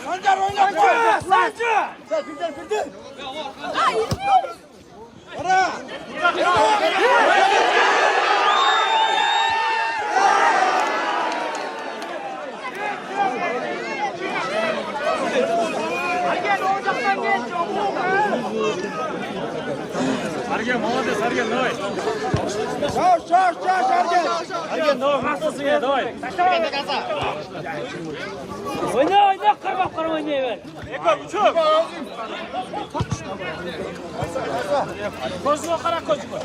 Sancar oyna. Sancar. Bildir. Ara. Argen, молодец, Argen, давай. Şaş, Argen. Argen, давай, мақтасың ya, давай. Oyna, qarmab oynayver. Eko, uçuk. Koşma, qara koşma.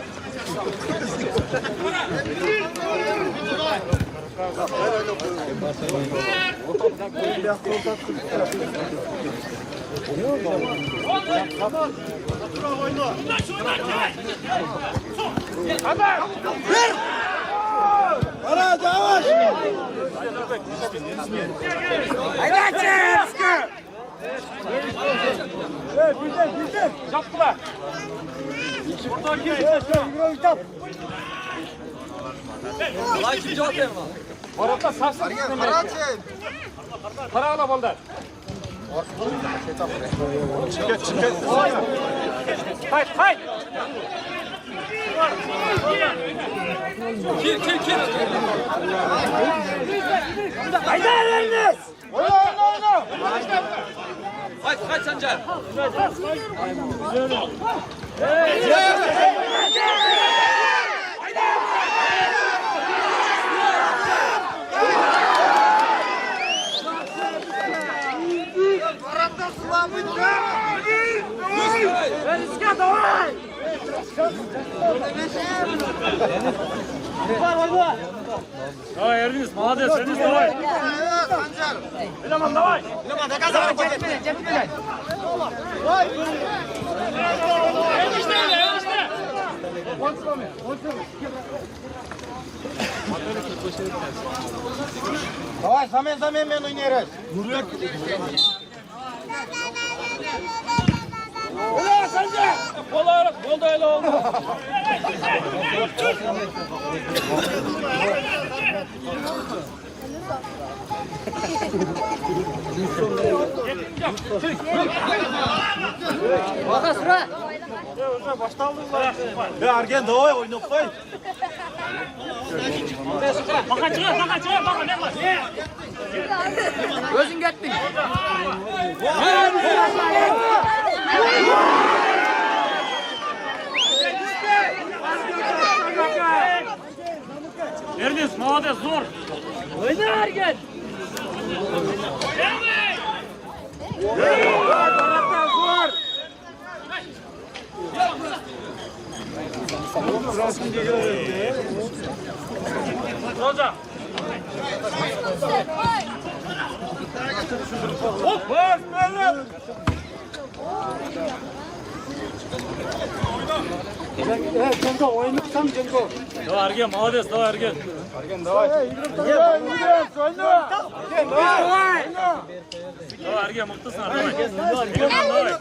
Ara, yavaş. Haydi Çevski. Bildir. Yaptılar. Lan ikinci at yerine. Orada sarsın. Para ala bolda. Çık. Hayt. Kir. Haydi Ernest. Oyna. Haydi Sancar. Давай, Ernest, молодец, Ernest, давай. Eleman, давай. Давай, zaman men oynayırız. Ulan Sancar. Bolda öyle oldu. Baka sıra. Ya Argen davay oynayıp koy. Baka çıkar, ne var? Özün gittin. Ernest, молодец, зор. Oyna Ergen. Roza. Hop, böyle. Cengo oynayıpsam Cengo. Давай, Argen, молодец, давай, Argen. Argen davay. Oyna. Давай, Argen, mıhtısın, давай. Eleman, давай.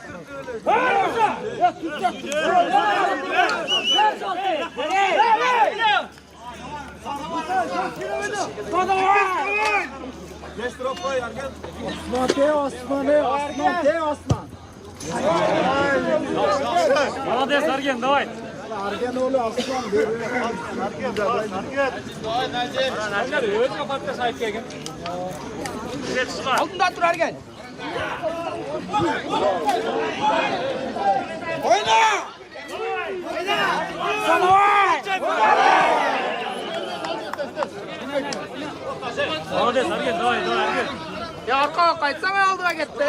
Geç drop koy Argen. Osman. Молодец, Argen, давай. Argen oğlu Aslan. Sancar, öz kapatta sahip gelin. Güzel çıkar. Altında dur Ergen. Oyna. Молодец, Argen, давай, Argen. Ya arkaya kayıtsana aldıra gitti.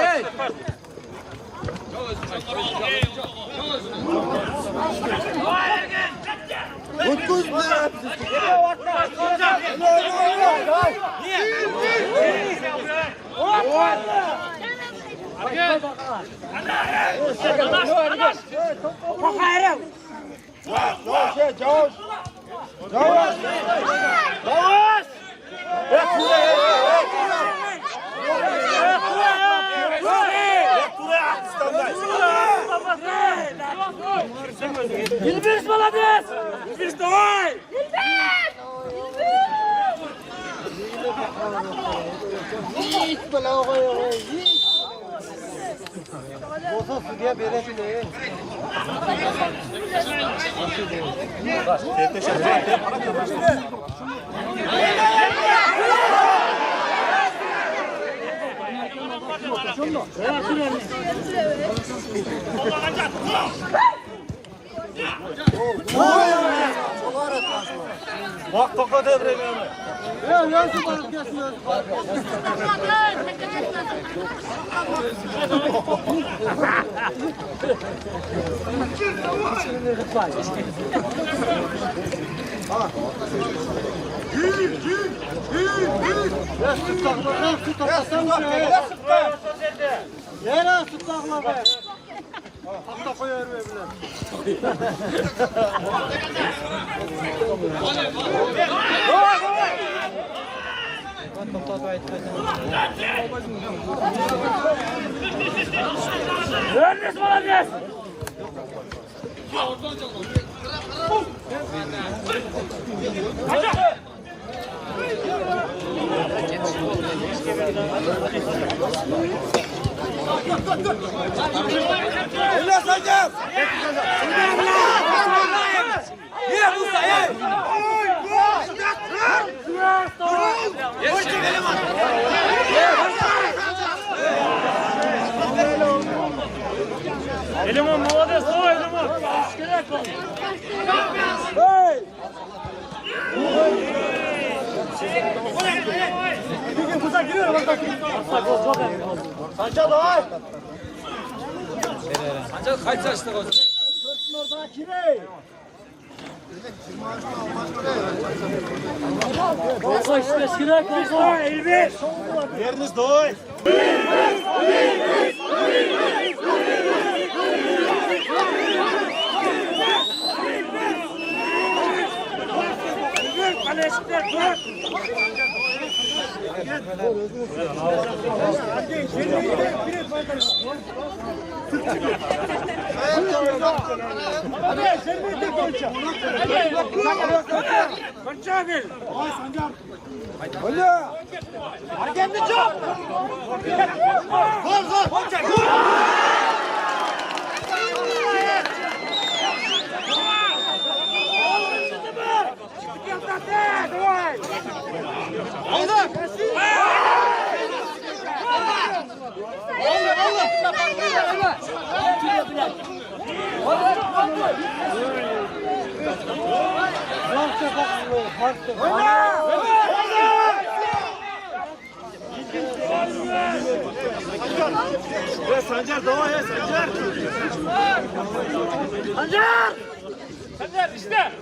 Utkuz mu? Ilbis молодец! Ilbis, давай! Ilbis! Bak tokat evreyle. Yere tutakla be. Hatta koyar be bile. Verdes молодец! Eline Sancar! Yine Musa ye! Элимон, молодец, давай, Элимон! Hey! Musa giriyor bak. Sancar davay! Ancak kaç yaşında olacak? Olsa işte sinek olsa Elvis! Yeriniz doy! Kalesinde dur! Konçagil! Ay Sancar! Öyle! Hareketli çok! Gol gol! Sancar davay ya Sancar! Sancar! Sancar işte!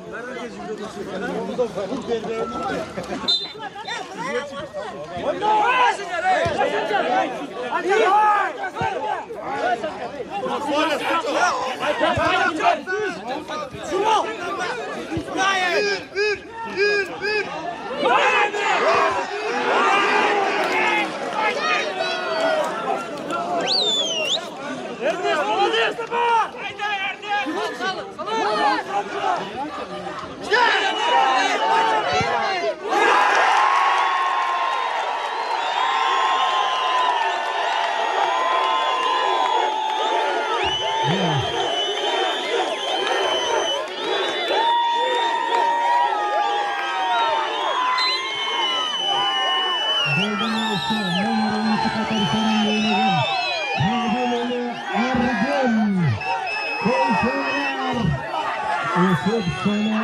Esok sonu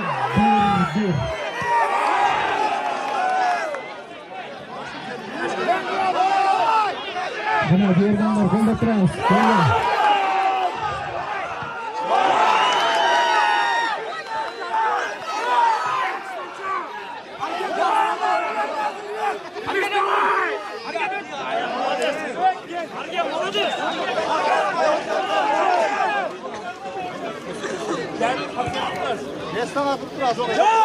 1-1. Bueno, aquí el marcón de atrás. Destan atıp biraz oraya.